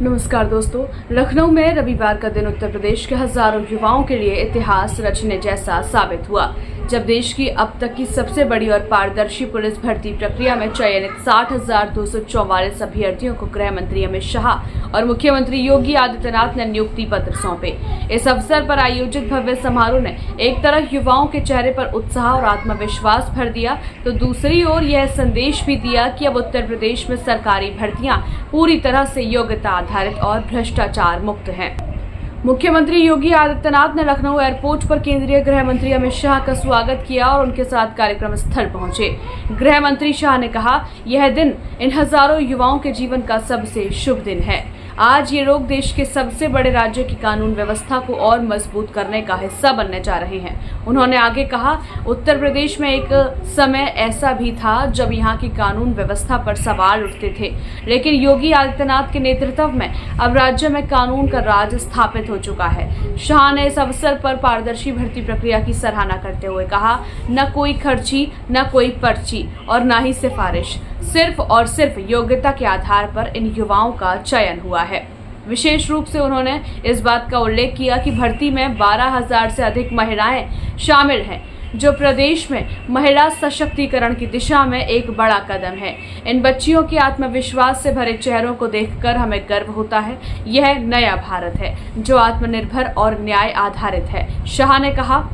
नमस्कार दोस्तों। लखनऊ में रविवार का दिन उत्तर प्रदेश के हजारों युवाओं के लिए इतिहास रचने जैसा साबित हुआ, जब देश की अब तक की सबसे बड़ी और पारदर्शी पुलिस भर्ती प्रक्रिया में चयनित 60,244 अभ्यर्थियों को गृह मंत्री अमित शाह और मुख्यमंत्री योगी आदित्यनाथ ने नियुक्ति पत्र सौंपे। इस अवसर पर आयोजित भव्य समारोह ने एक तरफ युवाओं के चेहरे पर उत्साह और आत्मविश्वास भर दिया, तो दूसरी ओर यह संदेश भी दिया कि अब उत्तर प्रदेश में सरकारी भर्तियां पूरी तरह से योग्यता आधारित और भ्रष्टाचार मुक्त हैं। मुख्यमंत्री योगी आदित्यनाथ ने लखनऊ एयरपोर्ट पर केंद्रीय गृह मंत्री अमित शाह का स्वागत किया और उनके साथ कार्यक्रम स्थल पहुंचे। गृह मंत्री शाह ने कहा, यह दिन इन हजारों युवाओं के जीवन का सबसे शुभ दिन है। आज ये लोग देश के सबसे बड़े राज्य की कानून व्यवस्था को और मजबूत करने का हिस्सा बनने जा रहे हैं। उन्होंने आगे कहा, उत्तर प्रदेश में एक समय ऐसा भी था जब यहाँ की कानून व्यवस्था पर सवाल उठते थे, लेकिन योगी आदित्यनाथ के नेतृत्व में अब राज्य में कानून का राज स्थापित हो चुका है। शाह ने इस अवसर पर पारदर्शी भर्ती प्रक्रिया की सराहना करते हुए कहा, न कोई खर्ची, न कोई पर्ची और न ही सिफारिश, सिर्फ और सिर्फ योग्यता के आधार पर इन युवाओं का चयन हुआ है। विशेष रूप से उन्होंने इस बात का उल्लेख किया कि भर्ती में 12,000 से अधिक महिलाएं शामिल हैं, जो प्रदेश में महिला सशक्तिकरण की दिशा में एक बड़ा कदम है। इन बच्चियों के आत्मविश्वास से भरे चेहरों को देखकर हमें गर्व होता है। यह नया भारत है जो आत्मनिर्भर और न्याय आधारित है, शाह ने कहा।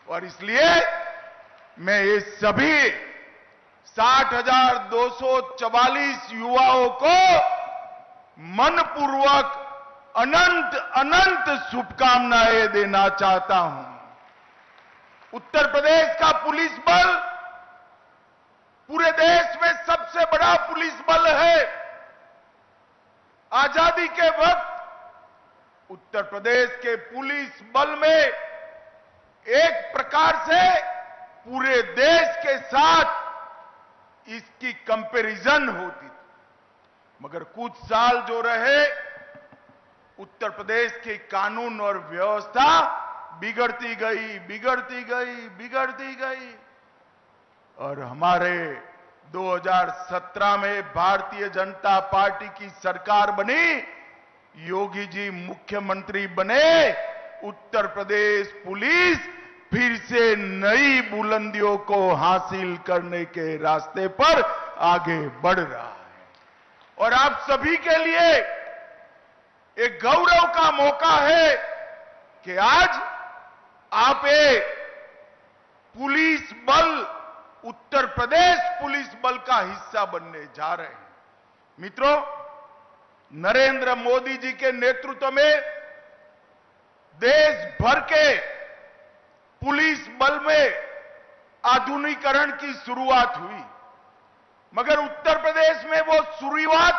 और इसलिए मैं ये सभी 60,244 युवाओं को मनपूर्वक अनंत अनंत शुभकामनाएं देना चाहता हूं। उत्तर प्रदेश का पुलिस बल पूरे देश में सबसे बड़ा पुलिस बल है। आजादी के वक्त उत्तर प्रदेश के पुलिस बल में एक प्रकार से पूरे देश के साथ इसकी कंपैरिजन होती थी, मगर कुछ साल जो रहे उत्तर प्रदेश की कानून और व्यवस्था बिगड़ती गई और हमारे 2017 में भारतीय जनता पार्टी की सरकार बनी, योगी जी मुख्यमंत्री बने, उत्तर प्रदेश पुलिस फिर से नई बुलंदियों को हासिल करने के रास्ते पर आगे बढ़ रहा है। और आप सभी के लिए एक गौरव का मौका है कि आज आप एक पुलिस बल, उत्तर प्रदेश पुलिस बल का हिस्सा बनने जा रहे हैं। मित्रों, नरेंद्र मोदी जी के नेतृत्व में देश भर के पुलिस बल में आधुनिकीकरण की शुरुआत हुई, मगर उत्तर प्रदेश में वो शुरुआत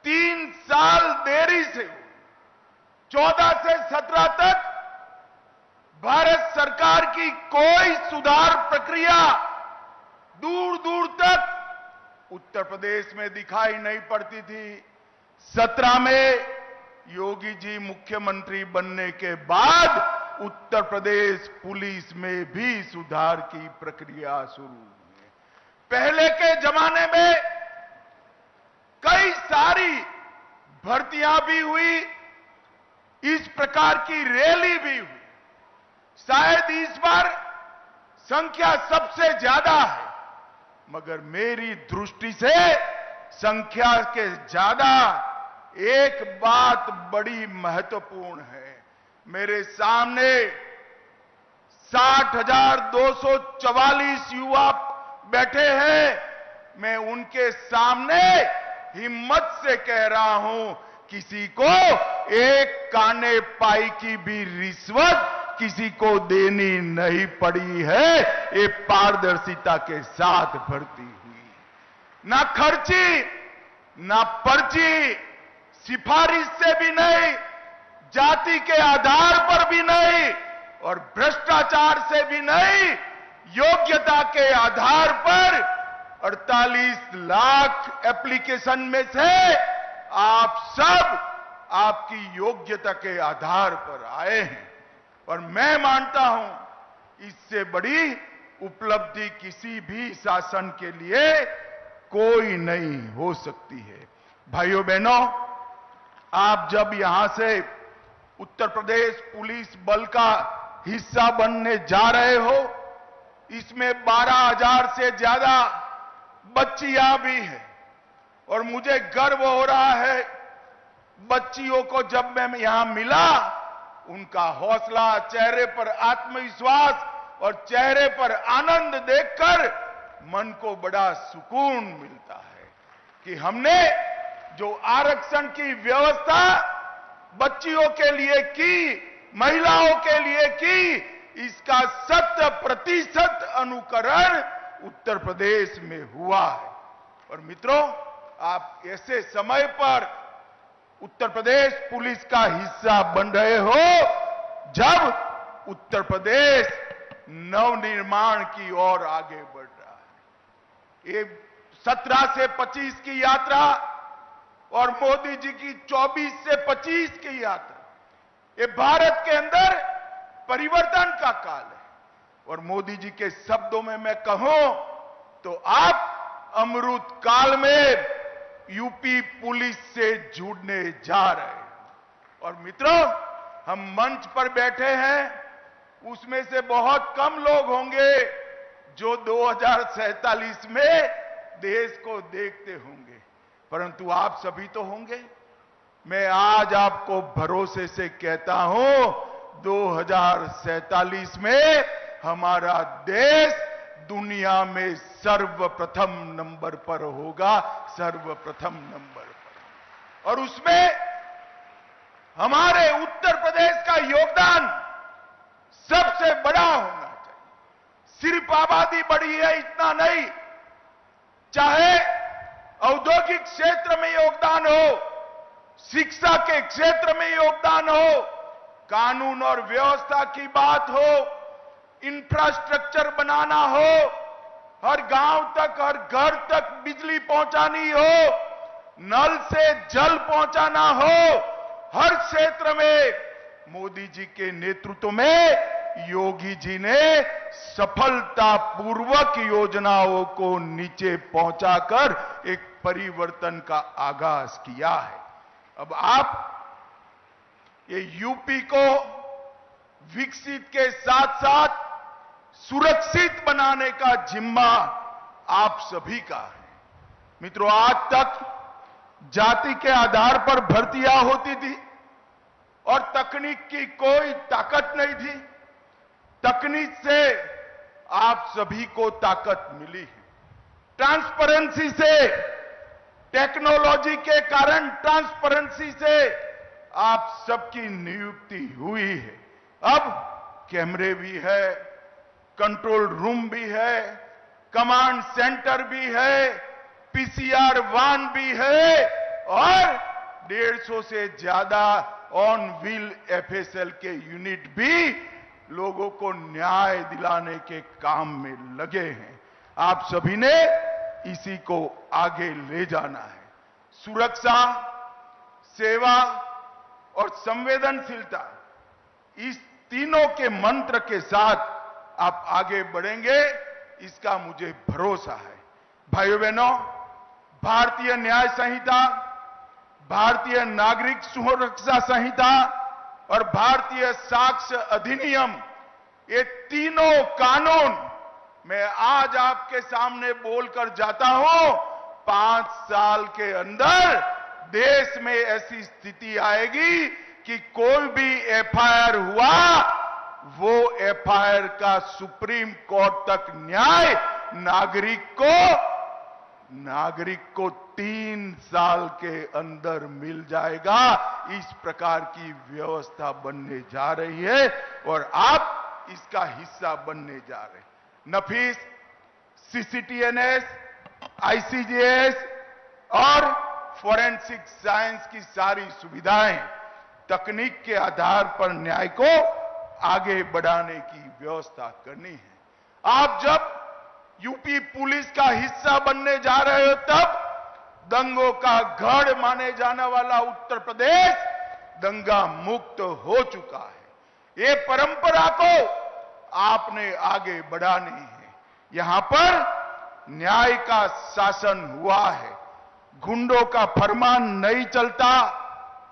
3 साल देरी से हुई। 14 से 17 तक भारत सरकार की कोई सुधार प्रक्रिया दूर दूर तक उत्तर प्रदेश में दिखाई नहीं पड़ती थी। 17 में योगी जी मुख्यमंत्री बनने के बाद उत्तर प्रदेश पुलिस में भी सुधार की प्रक्रिया शुरू हुई। पहले के जमाने में कई सारी भर्तियां भी हुई, इस प्रकार की रैली भी हुई। शायद इस बार संख्या सबसे ज्यादा है, मगर मेरी दृष्टि से संख्या के ज्यादा एक बात बड़ी महत्वपूर्ण है। मेरे सामने 60,244 युवा बैठे हैं। मैं उनके सामने हिम्मत से कह रहा हूं, किसी को एक काने पाई की भी रिश्वत किसी को देनी नहीं पड़ी है। ये पारदर्शिता के साथ भर्ती हुई, ना खर्ची, ना पर्ची, सिफारिश से भी नहीं, जाति के आधार पर भी नहीं और भ्रष्टाचार से भी नहीं, योग्यता के आधार पर 48 लाख एप्लीकेशन में से आप सब आपकी योग्यता के आधार पर आए हैं। और मैं मानता हूं इससे बड़ी उपलब्धि किसी भी शासन के लिए कोई नहीं हो सकती है। भाइयों बहनों, आप जब यहां से उत्तर प्रदेश पुलिस बल का हिस्सा बनने जा रहे हो, इसमें 12,000 से ज्यादा बच्चियां भी हैं और मुझे गर्व हो रहा है। बच्चियों को जब मैं यहां मिला, उनका हौसला, चेहरे पर आत्मविश्वास और चेहरे पर आनंद देखकर मन को बड़ा सुकून मिलता है कि हमने जो आरक्षण की व्यवस्था बच्चियों के लिए की, महिलाओं के लिए की, इसका 100% अनुकरण उत्तर प्रदेश में हुआ है। और मित्रों, आप ऐसे समय पर उत्तर प्रदेश पुलिस का हिस्सा बन रहे हो जब उत्तर प्रदेश नवनिर्माण की ओर आगे बढ़ रहा है। ये 17 से 25 की यात्रा और मोदी जी की 24 से 25 की यात्रा, ये भारत के अंदर परिवर्तन का काल है। और मोदी जी के शब्दों में मैं कहूं तो आप अमृत काल में यूपी पुलिस से जुड़ने जा रहे हैं। और मित्रों, हम मंच पर बैठे हैं, उसमें से बहुत कम लोग होंगे जो 2047 में देश को देखते होंगे, परंतु आप सभी तो होंगे। मैं आज आपको भरोसे से कहता हूं, 2047 में हमारा देश दुनिया में सर्वप्रथम नंबर पर होगा, सर्वप्रथम नंबर पर। और उसमें हमारे उत्तर प्रदेश का योगदान सबसे बड़ा होना चाहिए। सिर्फ आबादी बढ़ी है इतना नहीं, चाहे औद्योगिक क्षेत्र में योगदान हो, शिक्षा के क्षेत्र में योगदान हो, कानून और व्यवस्था की बात हो, इंफ्रास्ट्रक्चर बनाना हो, हर गांव तक, हर घर तक बिजली पहुंचानी हो, नल से जल पहुंचाना हो, हर क्षेत्र में मोदी जी के नेतृत्व में योगी जी ने सफलतापूर्वक योजनाओं को नीचे पहुंचाकर एक परिवर्तन का आगाज किया है। अब आप ये यूपी को विकसित के साथ साथ सुरक्षित बनाने का जिम्मा आप सभी का है। मित्रों, आज तक जाति के आधार पर भर्तियां होती थी और तकनीक की कोई ताकत नहीं थी। तकनीक से आप सभी को ताकत मिली है। ट्रांसपेरेंसी से, टेक्नोलॉजी के कारण ट्रांसपेरेंसी से आप सबकी नियुक्ति हुई है। अब कैमरे भी है, कंट्रोल रूम भी है, कमांड सेंटर भी है, पीसीआर वाहन भी है और 150 से ज्यादा ऑन व्हील एफएसएल के यूनिट भी लोगों को न्याय दिलाने के काम में लगे हैं। आप सभी ने इसी को आगे ले जाना है। सुरक्षा, सेवा और संवेदनशीलता, इस तीनों के मंत्र के साथ आप आगे बढ़ेंगे, इसका मुझे भरोसा है। भाइयों बहनों, भारतीय न्याय संहिता, भारतीय नागरिक सुरक्षा संहिता और भारतीय साक्ष्य अधिनियम, ये तीनों कानून मैं आज आपके सामने बोलकर जाता हूं, 5 साल के अंदर देश में ऐसी स्थिति आएगी कि कोई भी एफआईआर हुआ, वो एफआईआर का सुप्रीम कोर्ट तक न्याय नागरिक को 3 साल के अंदर मिल जाएगा। इस प्रकार की व्यवस्था बनने जा रही है और आप इसका हिस्सा बनने जा रहे हैं। नफीस, सीसीटीएनएस, आईसीजेएस और फोरेंसिक साइंस की सारी सुविधाएं तकनीक के आधार पर न्याय को आगे बढ़ाने की व्यवस्था करनी है। आप जब यूपी पुलिस का हिस्सा बनने जा रहे हो, तब दंगों का गढ़ माने जाने वाला उत्तर प्रदेश दंगा मुक्त हो चुका है। ये परंपरा को आपने आगे बढ़ानी है। यहां पर न्याय का शासन हुआ है, गुंडों का फरमान नहीं चलता,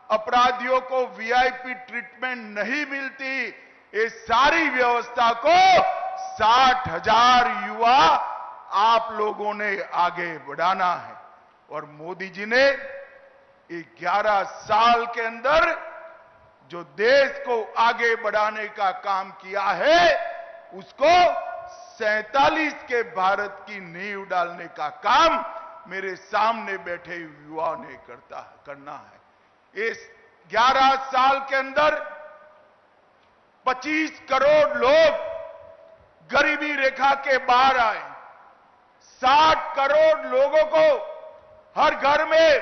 अपराधियों को वीआईपी ट्रीटमेंट नहीं मिलती, ये सारी व्यवस्था को 60,000 युवा आप लोगों ने आगे बढ़ाना है। और मोदी जी ने 11 साल के अंदर जो देश को आगे बढ़ाने का काम किया है, उसको 47 के भारत की नींव डालने का काम मेरे सामने बैठे युवाओं ने करना है। इस 11 साल के अंदर 25 करोड़ लोग गरीबी रेखा के बाहर आए, 60 करोड़ लोगों को हर घर में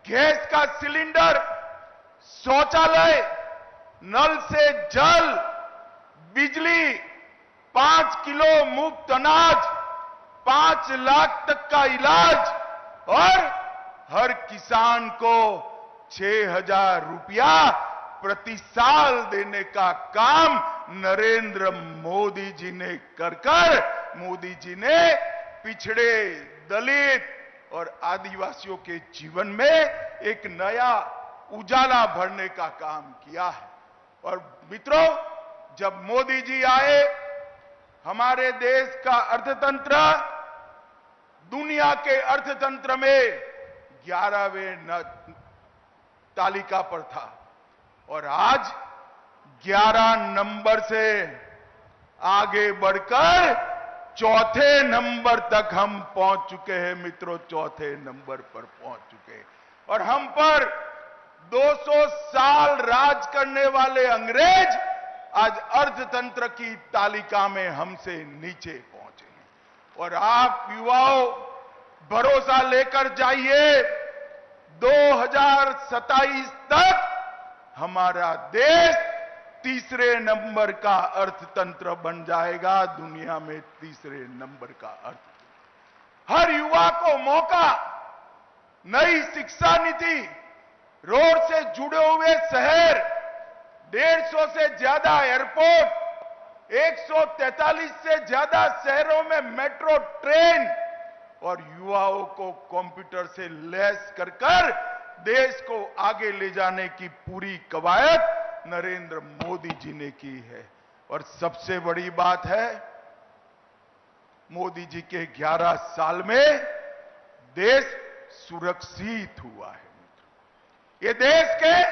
गैस का सिलेंडर, शौचालय, नल से जल, बिजली, 5 किलो मुफ्त अनाज, 5 लाख तक का इलाज और हर किसान को 6,000 रुपया प्रति साल देने का काम नरेंद्र मोदी जी ने कर मोदी जी ने पिछड़े, दलित और आदिवासियों के जीवन में एक नया उजाला भरने का काम किया है। और मित्रों, जब मोदी जी आए, हमारे देश का अर्थतंत्र दुनिया के अर्थतंत्र में 11वें तालिका पर था और आज 11 नंबर से आगे बढ़कर चौथे नंबर तक हम पहुंच चुके हैं मित्रों, चौथे नंबर पर पहुंच चुके हैं। और हम पर 200 साल राज करने वाले अंग्रेज आज अर्थतंत्र की तालिका में हमसे नीचे पहुंचे हैं। और आप युवाओं भरोसा लेकर जाइए, 2027 तक हमारा देश तीसरे नंबर का अर्थतंत्र बन जाएगा, दुनिया में तीसरे नंबर का अर्थतंत्र। हर युवा को मौका, नई शिक्षा नीति, रोड से जुड़े हुए शहर, 150 से ज्यादा एयरपोर्ट, 143 से ज्यादा शहरों में मेट्रो ट्रेन और युवाओं को कंप्यूटर से लैस कर देश को आगे ले जाने की पूरी कवायद नरेंद्र मोदी जी ने की है। और सबसे बड़ी बात है, मोदी जी के 11 साल में देश सुरक्षित हुआ है। ये देश के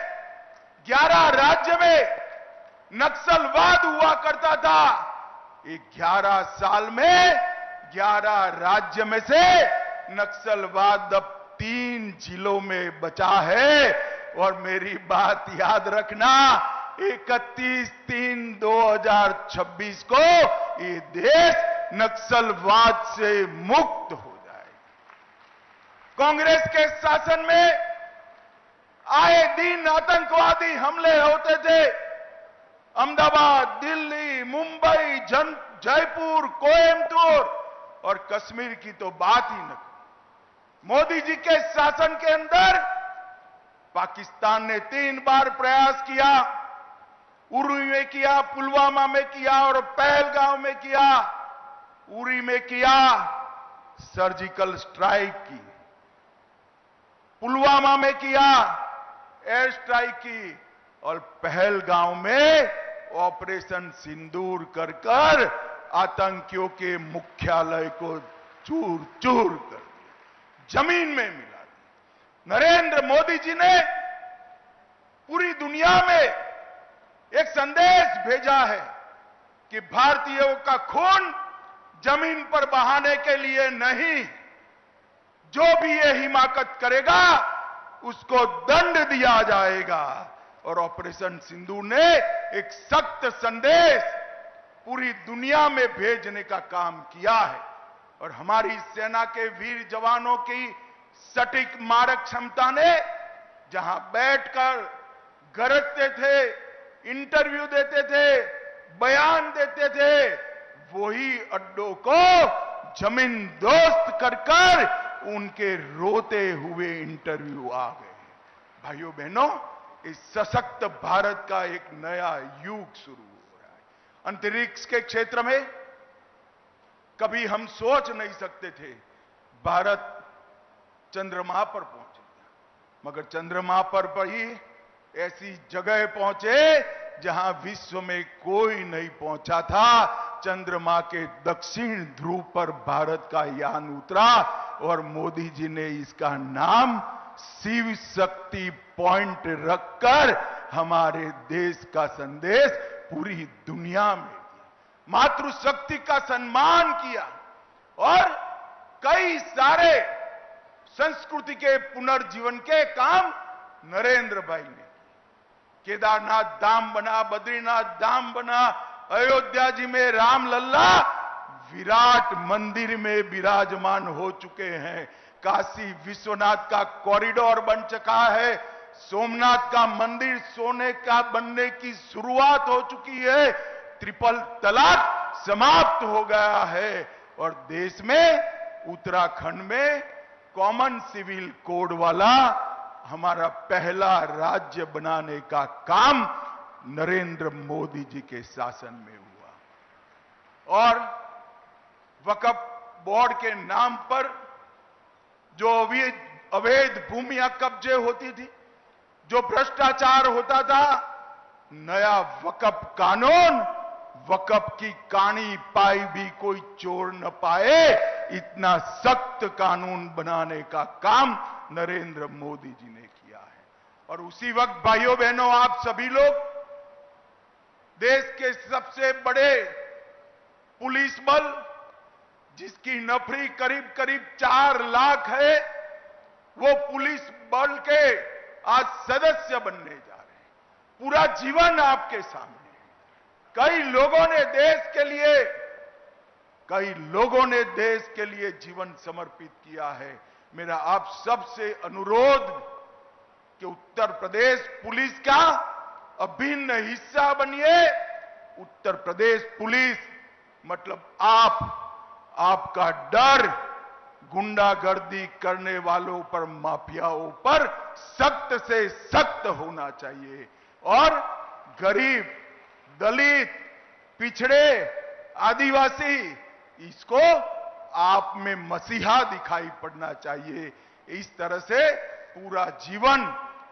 11 राज्य में नक्सलवाद हुआ करता था, ये 11 साल में 11 राज्य में से नक्सलवाद अब 3 जिलों में बचा है। और मेरी बात याद रखना, 31/3/2026 को ये देश नक्सलवाद से मुक्त हो जाएगा। कांग्रेस के शासन में आए दिन आतंकवादी हमले होते थे, अहमदाबाद, दिल्ली, मुंबई, जयपुर, कोयम्बटूर और कश्मीर की तो बात ही न। मोदी जी के शासन के अंदर पाकिस्तान ने 3 बार प्रयास किया, उरी में किया, पुलवामा में किया और पहलगांव में किया। उरी में किया, सर्जिकल स्ट्राइक की, पुलवामा में किया, एयर स्ट्राइक की और पहलगांव में ऑपरेशन सिंदूर कर आतंकियों के मुख्यालय को चूर चूर कर दिया, जमीन में मिला दिया। नरेंद्र मोदी जी ने पूरी दुनिया में एक संदेश भेजा है कि भारतीयों का खून जमीन पर बहाने के लिए नहीं, जो भी ये हिमाकत करेगा उसको दंड दिया जाएगा। और ऑपरेशन सिंदूर ने एक सख्त संदेश पूरी दुनिया में भेजने का काम किया है। और हमारी सेना के वीर जवानों की सटीक मारक क्षमता ने जहां बैठकर गरजते थे, इंटरव्यू देते थे, बयान देते थे, वही अड्डों को जमीन दोस्त कर उनके रोते हुए इंटरव्यू आ गए। भाइयों बहनों, इस सशक्त भारत का एक नया युग शुरू हो रहा है। अंतरिक्ष के क्षेत्र में कभी हम सोच नहीं सकते थे भारत चंद्रमा पर पहुंचेगा, मगर चंद्रमा पर भी ऐसी जगह पहुंचे जहां विश्व में कोई नहीं पहुंचा था। चंद्रमा के दक्षिण ध्रुव पर भारत का यान उतरा और मोदी जी ने इसका नाम शिव शक्ति पॉइंट रखकर हमारे देश का संदेश पूरी दुनिया में दिया, मातृशक्ति का सम्मान किया और कई सारे संस्कृति के पुनर्जीवन के काम नरेंद्र भाई ने। केदारनाथ धाम बना, बद्रीनाथ धाम बना, अयोध्या जी में राम लल्ला विराट मंदिर में विराजमान हो चुके हैं, काशी विश्वनाथ का कॉरिडोर बन चुका है, सोमनाथ का मंदिर सोने का बनने की शुरुआत हो चुकी है, ट्रिपल तलाक समाप्त हो गया है और देश में उत्तराखंड में कॉमन सिविल कोड वाला हमारा पहला राज्य बनाने का काम नरेंद्र मोदी जी के शासन में हुआ। और वक्फ बोर्ड के नाम पर जो अवैध भूमियां कब्जे होती थी, जो भ्रष्टाचार होता था, नया वक्फ कानून, वक्फ की कानी पाई भी कोई चोर न पाए, इतना सख्त कानून बनाने का काम नरेंद्र मोदी जी ने किया है। और उसी वक्त भाइयों बहनों, आप सभी लोग देश के सबसे बड़े पुलिस बल, जिसकी नफरी करीब करीब 4 लाख है, वो पुलिस बल के आज सदस्य बनने जा रहे हैं। पूरा जीवन आपके सामने। कई लोगों ने देश के लिए जीवन समर्पित किया है। मेरा आप सबसे अनुरोध कि उत्तर प्रदेश पुलिस का अभिन्न हिस्सा बनिए। उत्तर प्रदेश पुलिस मतलब आपका डर गुंडागर्दी करने वालों पर, माफियाओं पर सख्त से सख्त होना चाहिए और गरीब, दलित, पिछड़े, आदिवासी, इसको आप में मसीहा दिखाई पड़ना चाहिए। इस तरह से पूरा जीवन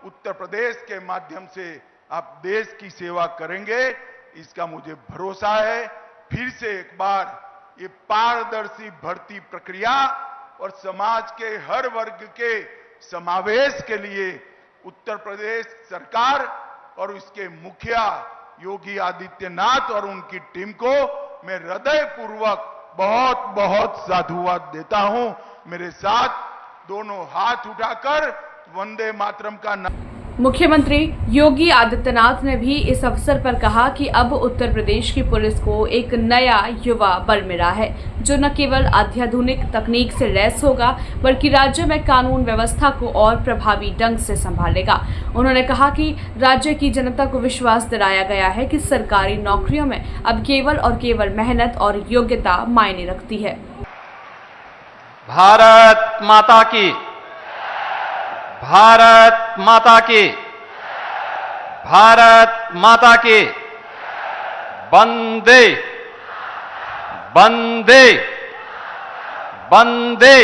उत्तर प्रदेश के माध्यम से आप देश की सेवा करेंगे, इसका मुझे भरोसा है। फिर से एक बार ये पारदर्शी भर्ती प्रक्रिया और समाज के हर वर्ग के समावेश के लिए उत्तर प्रदेश सरकार और उसके मुखिया योगी आदित्यनाथ और उनकी टीम को मैं हृदयपूर्वक बहुत बहुत साधुवाद देता हूं। मेरे साथ दोनों हाथ उठाकर वंदे मातरम का मुख्यमंत्री योगी आदित्यनाथ ने भी इस अवसर पर कहा कि अब उत्तर प्रदेश की पुलिस को एक नया युवा बल मिला है, जो न केवल अत्याधुनिक तकनीक से लैस होगा, बल्कि राज्य में कानून व्यवस्था को और प्रभावी ढंग से संभालेगा। उन्होंने कहा कि राज्य की जनता को विश्वास दिलाया गया है कि सरकारी नौकरियों में अब केवल और केवल मेहनत और योग्यता मायने रखती है। भारत माता की, भारत माता की, भारत माता की, वंदे वंदे वंदे।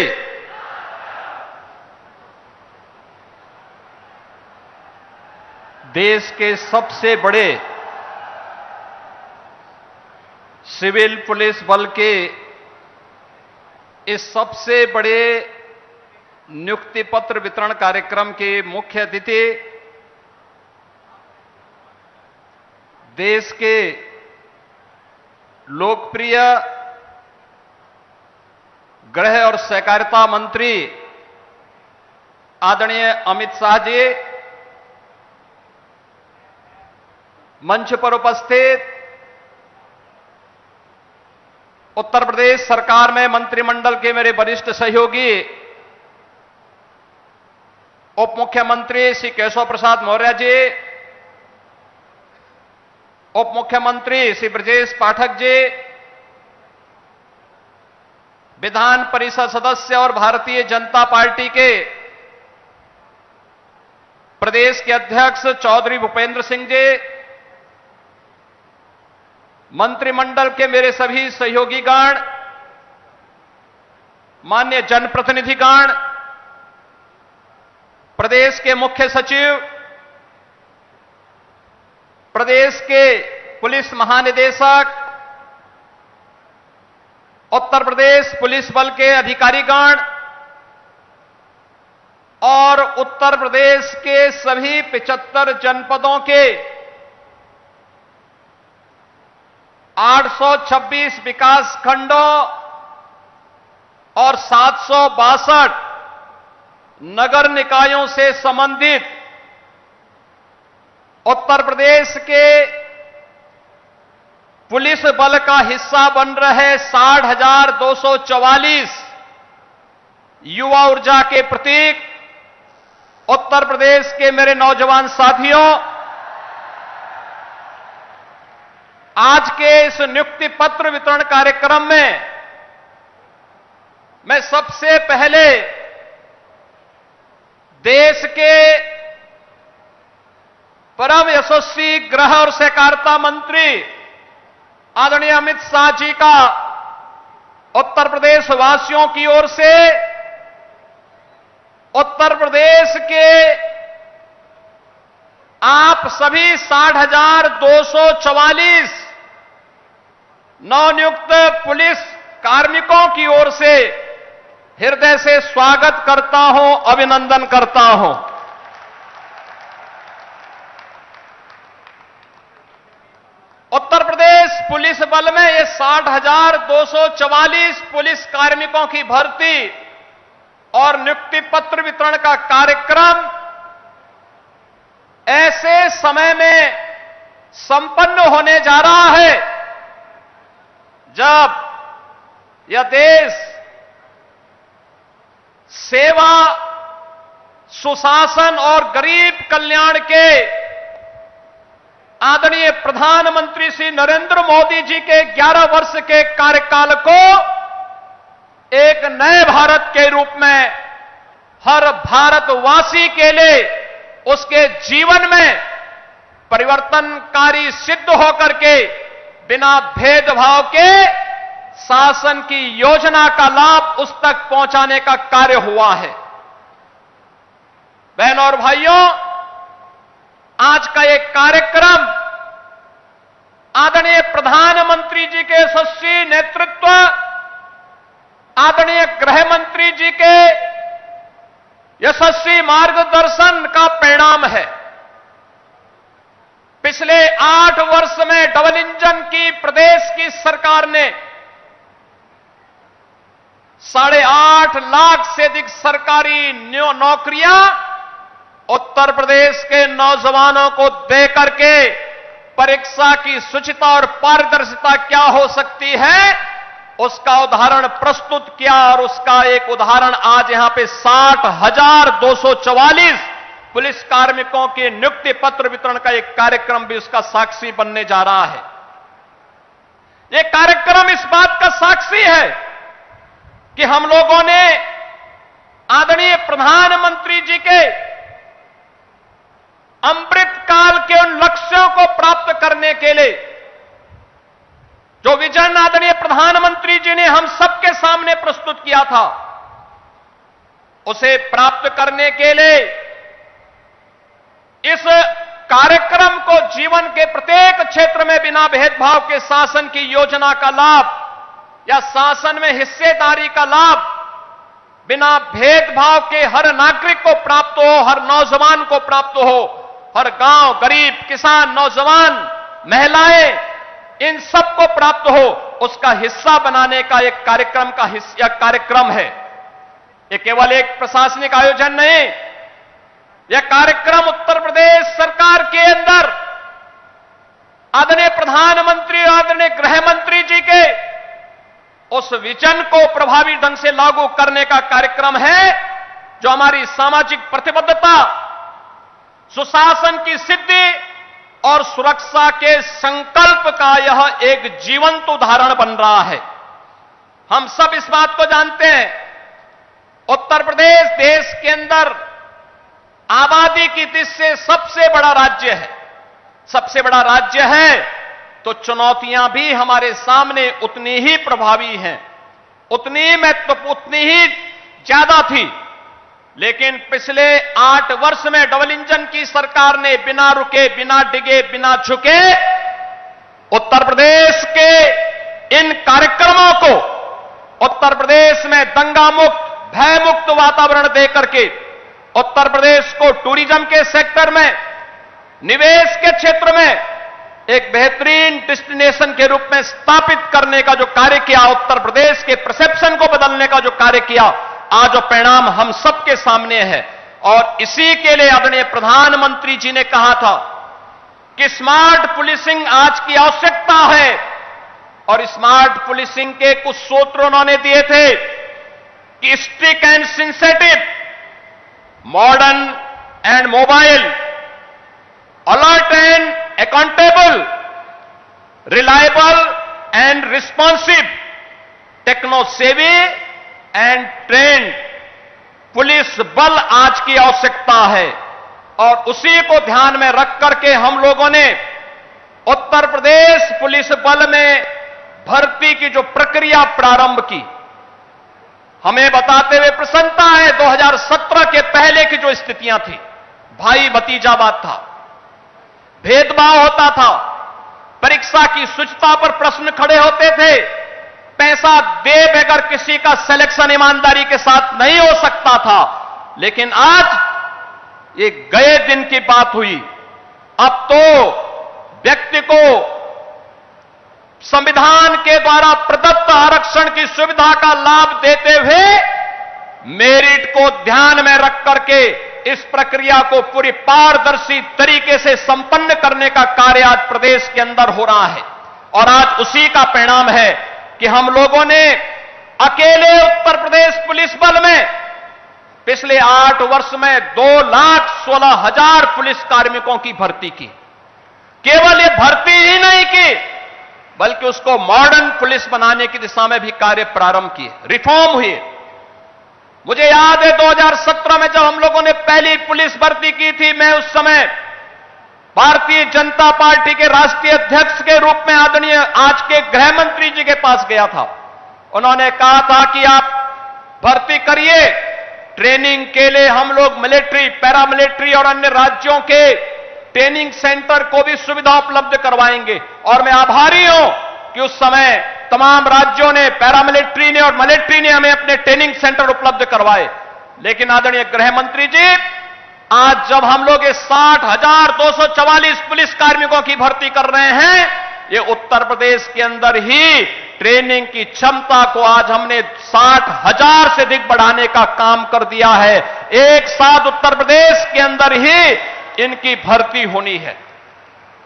देश के सबसे बड़े सिविल पुलिस बल के इस सबसे बड़े नियुक्ति पत्र वितरण कार्यक्रम के मुख्य अतिथि देश के लोकप्रिय गृह और सहकारिता मंत्री आदरणीय अमित शाह जी, मंच पर उपस्थित उत्तर प्रदेश सरकार में मंत्रिमंडल के मेरे वरिष्ठ सहयोगी उप मुख्यमंत्री श्री केशव प्रसाद मौर्य जी, उप मुख्यमंत्री श्री ब्रजेश पाठक जी, विधान परिषद सदस्य और भारतीय जनता पार्टी के प्रदेश के अध्यक्ष चौधरी भूपेंद्र सिंह जी, मंत्रिमंडल के मेरे सभी सहयोगीगण, मान्य जनप्रतिनिधिगण, प्रदेश के मुख्य सचिव, प्रदेश के पुलिस महानिदेशक, उत्तर प्रदेश पुलिस बल के अधिकारीगण और उत्तर प्रदेश के सभी 75 जनपदों के 826 विकास खंडों और 762 नगर निकायों से संबंधित उत्तर प्रदेश के पुलिस बल का हिस्सा बन रहे 60,244 युवा ऊर्जा के प्रतीक उत्तर प्रदेश के मेरे नौजवान साथियों, आज के इस नियुक्ति पत्र वितरण कार्यक्रम में मैं सबसे पहले देश के परम यशस्वी गृह और सहकारिता मंत्री आदरणीय अमित शाह जी का उत्तर प्रदेश वासियों की ओर से उत्तर प्रदेश के आप सभी 60,244 नवनियुक्त पुलिस कार्मिकों की ओर से हृदय से स्वागत करता हूं, अभिनंदन करता हूं। उत्तर प्रदेश पुलिस बल में ये 60,244 पुलिस कार्मिकों की भर्ती और नियुक्ति पत्र वितरण का कार्यक्रम ऐसे समय में संपन्न होने जा रहा है जब यह देश सेवा, सुशासन और गरीब कल्याण के आदरणीय प्रधानमंत्री श्री नरेंद्र मोदी जी के 11 वर्ष के कार्यकाल को एक नए भारत के रूप में हर भारतवासी के लिए उसके जीवन में परिवर्तनकारी सिद्ध होकर के बिना भेदभाव के शासन की योजना का लाभ उस तक पहुंचाने का कार्य हुआ है। बहनों और भाइयों, आज का एक कार्यक्रम आदरणीय प्रधानमंत्री जी के यशस्वी नेतृत्व, आदरणीय गृह मंत्री जी के यशस्वी मार्गदर्शन का परिणाम है। पिछले 8 वर्ष में डबल इंजन की प्रदेश की सरकार ने 8.5 लाख से अधिक सरकारी नौकरियां उत्तर प्रदेश के नौजवानों को दे करके परीक्षा की शुचिता और पारदर्शिता क्या हो सकती है उसका उदाहरण प्रस्तुत किया। और उसका एक उदाहरण आज यहां पे 60,244 पुलिस कार्मिकों के नियुक्ति पत्र वितरण का एक कार्यक्रम भी उसका साक्षी बनने जा रहा है। यह कार्यक्रम इस बात का साक्षी है कि हम लोगों ने आदरणीय प्रधानमंत्री जी के अमृत काल के उन लक्ष्यों को प्राप्त करने के लिए जो विजन आदरणीय प्रधानमंत्री जी ने हम सबके सामने प्रस्तुत किया था, उसे प्राप्त करने के लिए इस कार्यक्रम को जीवन के प्रत्येक क्षेत्र में बिना भेदभाव के शासन की योजना का लाभ या शासन में हिस्सेदारी का लाभ बिना भेदभाव के हर नागरिक को प्राप्त हो, हर नौजवान को प्राप्त हो, हर गांव, गरीब, किसान, नौजवान, महिलाएं, इन सबको प्राप्त हो, उसका हिस्सा बनाने का एक कार्यक्रम का हिस्सा कार्यक्रम है। यह केवल एक प्रशासनिक आयोजन नहीं, यह कार्यक्रम उत्तर प्रदेश सरकार के अंदर आदरणीय प्रधानमंत्री, आदरणीय गृह मंत्री जी के उस विजन को प्रभावी ढंग से लागू करने का कार्यक्रम है, जो हमारी सामाजिक प्रतिबद्धता, सुशासन की सिद्धि और सुरक्षा के संकल्प का यह एक जीवंत उदाहरण बन रहा है। हम सब इस बात को जानते हैं, उत्तर प्रदेश देश के अंदर आबादी की दृष्टि से सबसे बड़ा राज्य है। सबसे बड़ा राज्य है तो चुनौतियां भी हमारे सामने उतनी ही प्रभावी हैं, उतनी ही ज्यादा थी। लेकिन पिछले 8 वर्ष में डबल इंजन की सरकार ने बिना रुके, बिना डिगे, बिना झुके उत्तर प्रदेश के इन कार्यक्रमों को उत्तर प्रदेश में दंगा मुक्त, भय मुक्त वातावरण देकर के उत्तर प्रदेश को टूरिज्म के सेक्टर में, निवेश के क्षेत्र में एक बेहतरीन डेस्टिनेशन के रूप में स्थापित करने का जो कार्य किया, उत्तर प्रदेश के परसेप्शन को बदलने का जो कार्य किया, आज वो परिणाम हम सबके सामने है। और इसी के लिए आदरणीय प्रधानमंत्री जी ने कहा था कि स्मार्ट पुलिसिंग आज की आवश्यकता है। और स्मार्ट पुलिसिंग के कुछ सूत्र उन्होंने दिए थे कि strict and sensitive, modern and mobile, alert and accountable, reliable and responsive, techno savvy and trained police बल आज की आवश्यकता है। और उसी को ध्यान में रख करके हम लोगों ने उत्तर प्रदेश पुलिस बल में भर्ती की जो प्रक्रिया प्रारंभ की, हमें बताते हुए प्रसन्नता है 2017 के पहले की जो स्थितियां थी, भाई भतीजावाद था, भेदभाव होता था, परीक्षा की शुचिता पर प्रश्न खड़े होते थे, पैसा दे बगैर किसी का सिलेक्शन ईमानदारी के साथ नहीं हो सकता था। लेकिन आज ये गए दिन की बात हुई, अब तो व्यक्ति को संविधान के द्वारा प्रदत्त आरक्षण की सुविधा का लाभ देते हुए मेरिट को ध्यान में रख करके इस प्रक्रिया को पूरी पारदर्शी तरीके से संपन्न करने का कार्य आज प्रदेश के अंदर हो रहा है। और आज उसी का परिणाम है कि हम लोगों ने अकेले उत्तर प्रदेश पुलिस बल में पिछले 8 वर्ष में 2,16,000 पुलिस कार्मिकों की भर्ती की। केवल ये भर्ती ही नहीं की, बल्कि उसको मॉडर्न पुलिस बनाने की दिशा में भी कार्य प्रारंभ किए, रिफॉर्म हुए। मुझे याद है 2017 में जब हम लोगों ने पहली पुलिस भर्ती की थी, मैं उस समय भारतीय जनता पार्टी के राष्ट्रीय अध्यक्ष के रूप में आदरणीय आज के गृह मंत्री जी के पास गया था। उन्होंने कहा था कि आप भर्ती करिए, ट्रेनिंग के लिए हम लोग मिलिट्री, पैरामिलिट्री और अन्य राज्यों के ट्रेनिंग सेंटर को भी सुविधा उपलब्ध करवाएंगे। और मैं आभारी हूं कि उस समय तमाम राज्यों ने, पैरामिलिट्री ने और मिलिट्री ने हमें अपने ट्रेनिंग सेंटर उपलब्ध करवाए। लेकिन आदरणीय गृह मंत्री जी, आज जब हम लोग 60,244 पुलिस कार्मिकों की भर्ती कर रहे हैं, ये उत्तर प्रदेश के अंदर ही ट्रेनिंग की क्षमता को आज हमने 60,000 से अधिक बढ़ाने का काम कर दिया है। एक साथ उत्तर प्रदेश के अंदर ही इनकी भर्ती होनी है।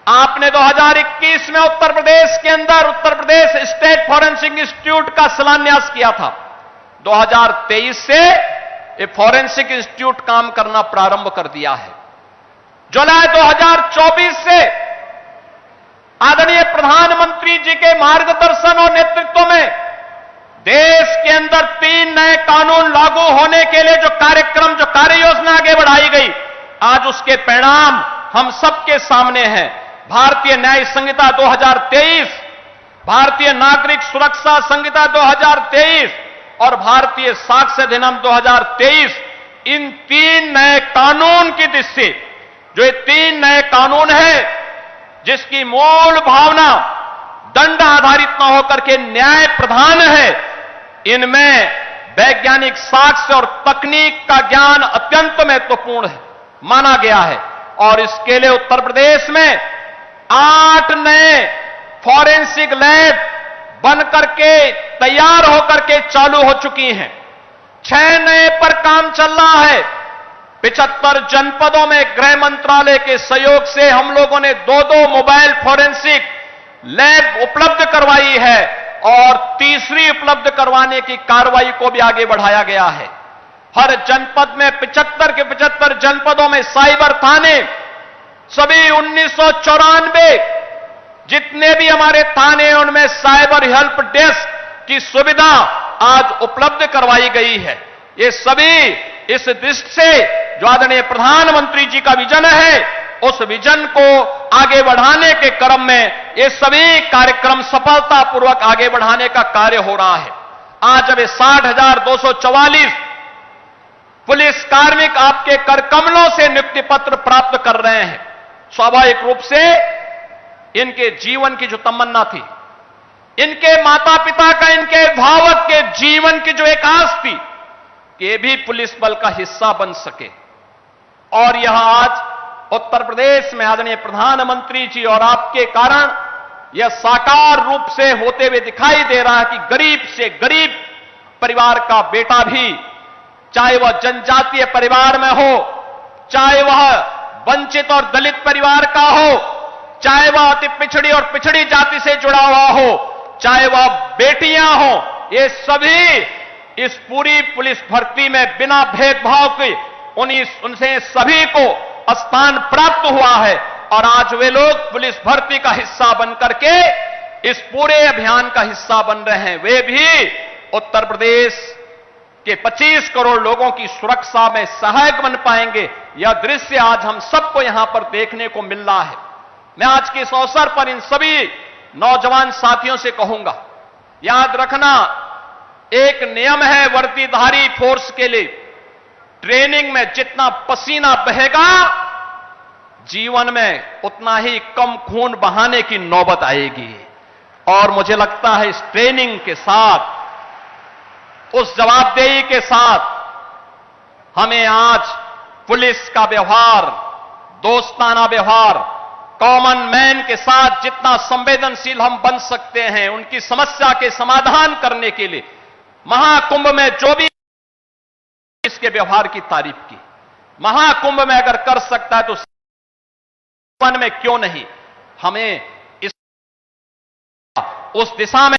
आपने 2021 में उत्तर प्रदेश के अंदर Uttar Pradesh state forensic institute का शिलान्यास किया था। 2023 से ये फॉरेंसिक इंस्टीट्यूट काम करना प्रारंभ कर दिया है। जुलाई 2024 से आदरणीय प्रधानमंत्री जी के मार्गदर्शन और नेतृत्व में देश के अंदर 3 नए कानून लागू होने के लिए जो कार्यक्रम, जो कार्य योजना आगे बढ़ाई गई, आज उसके परिणाम हम सबके सामने हैं। भारतीय न्याय संहिता 2023, भारतीय नागरिक सुरक्षा संहिता 2023 और भारतीय साक्ष्य अधिनियम 2023, इन 3 नए कानून की दृष्टि, जो ये 3 नए कानून है जिसकी मूल भावना दंड आधारित न होकर के न्याय प्रधान है, इनमें वैज्ञानिक साक्ष्य और तकनीक का ज्ञान अत्यंत महत्वपूर्ण है माना गया है। और इसके लिए उत्तर प्रदेश में 8 नए फॉरेंसिक लैब बनकर के तैयार होकर के चालू हो चुकी हैं। 6 नए पर काम चल रहा है। 75 जनपदों में गृह मंत्रालय के सहयोग से हम लोगों ने 2-2 मोबाइल फॉरेंसिक लैब उपलब्ध करवाई है और तीसरी उपलब्ध करवाने की कार्रवाई को भी आगे बढ़ाया गया है। हर जनपद में 75 के 75 जनपदों में साइबर थाने, सभी 1994 जितने भी हमारे थाने हैं उनमें साइबर हेल्प डेस्क की सुविधा आज उपलब्ध करवाई गई है। ये सभी इस दृष्टि से जो आदरणीय प्रधानमंत्री जी का विजन है, उस विजन को आगे बढ़ाने के क्रम में ये सभी कार्यक्रम सफलतापूर्वक आगे बढ़ाने का कार्य हो रहा है। आज जब 60,244 पुलिस कार्मिक आपके कर कमलों से नियुक्ति पत्र प्राप्त कर रहे हैं। स्वाभाविक रूप से इनके जीवन की जो तमन्ना थी, इनके माता पिता का, इनके अभिभावक के जीवन की जो एक आस थी कि ये भी पुलिस बल का हिस्सा बन सके, और यह आज उत्तर प्रदेश में आदरणीय प्रधानमंत्री जी और आपके कारण यह साकार रूप से होते हुए दिखाई दे रहा है कि गरीब से गरीब परिवार का बेटा भी, चाहे वह जनजातीय परिवार में हो, चाहे वह वंचित और दलित परिवार का हो, चाहे वह अति पिछड़ी और पिछड़ी जाति से जुड़ा हुआ हो, चाहे वह बेटियां हो, ये सभी इस पूरी पुलिस भर्ती में बिना भेदभाव के उनसे सभी को स्थान प्राप्त हुआ है। और आज वे लोग पुलिस भर्ती का हिस्सा बनकर के इस पूरे अभियान का हिस्सा बन रहे हैं। वे भी उत्तर प्रदेश के 25 करोड़ लोगों की सुरक्षा में सहायक बन पाएंगे। यह दृश्य आज हम सबको यहां पर देखने को मिल रहा है। मैं आज के इस अवसर पर इन सभी नौजवान साथियों से कहूंगा, याद रखना, एक नियम है वर्दीधारी फोर्स के लिए, ट्रेनिंग में जितना पसीना बहेगा जीवन में उतना ही कम खून बहाने की नौबत आएगी। और मुझे लगता है इस ट्रेनिंग के साथ, उस जवाबदेही के साथ हमें आज पुलिस का व्यवहार, दोस्ताना व्यवहार, कॉमन मैन के साथ जितना संवेदनशील हम बन सकते हैं उनकी समस्या के समाधान करने के लिए महाकुंभ में जो भी इसके व्यवहार की तारीफ की, महाकुंभ में अगर कर सकता है तो जीवन में क्यों नहीं। हमें उस दिशा में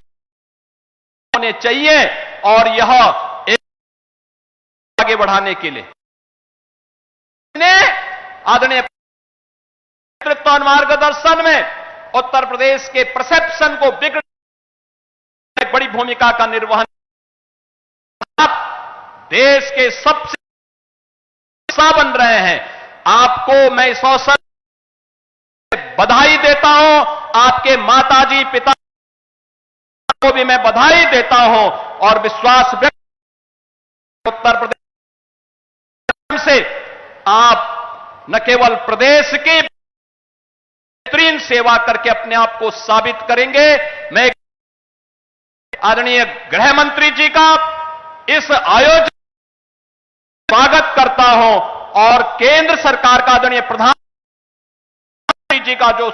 होने चाहिए और यह एक आगे बढ़ाने के लिए आदरणीय नेतृत्व और मार्गदर्शन में उत्तर प्रदेश के परसेप्शन को बिगड़ने बड़ी भूमिका का निर्वहन। आप देश के सबसे हिस्सा बन रहे हैं। आपको मैं इस अवसर बधाई देता हूं, आपके माताजी पिता को भी मैं बधाई देता हूं और विश्वास व्यक्त उत्तर प्रदेश से आप न केवल प्रदेश की बेहतरीन सेवा करके अपने आप को साबित करेंगे। मैं आदरणीय गृह मंत्री जी का इस आयोजन स्वागत करता हूं और केंद्र सरकार का आदरणीय प्रधानमंत्री जी का जो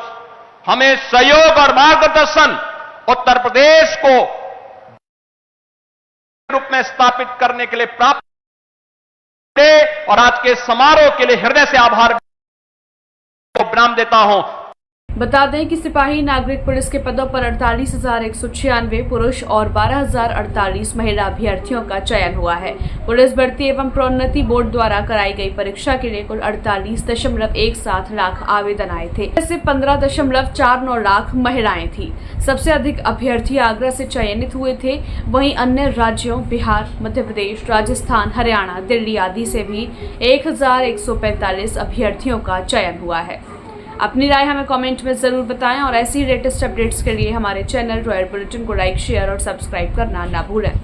हमें सहयोग और मार्गदर्शन उत्तर प्रदेश को रूप में स्थापित करने के लिए प्राप्त और आज के समारोह के लिए हृदय से आभार को विराम देता हूं। बता दें कि सिपाही नागरिक पुलिस के पदों पर 48,196 पुरुष और 12,048 महिला अभ्यर्थियों का चयन हुआ है। पुलिस भर्ती एवं प्रोन्नति बोर्ड द्वारा कराई गई परीक्षा के लिए कुल 48.17 लाख आवेदन आए थे। इससे 15.49 लाख महिलाएं थी। सबसे अधिक अभ्यर्थी आगरा से चयनित हुए थे। वहीं अन्य राज्यों बिहार, मध्य प्रदेश, राजस्थान, हरियाणा, दिल्ली आदि से भी 1,145 अभ्यर्थियों का चयन हुआ है। अपनी राय हमें कमेंट में जरूर बताएं और ऐसी लेटेस्ट अपडेट्स के लिए हमारे चैनल रॉयल बुलेटिन को लाइक, शेयर और सब्सक्राइब करना ना भूलें।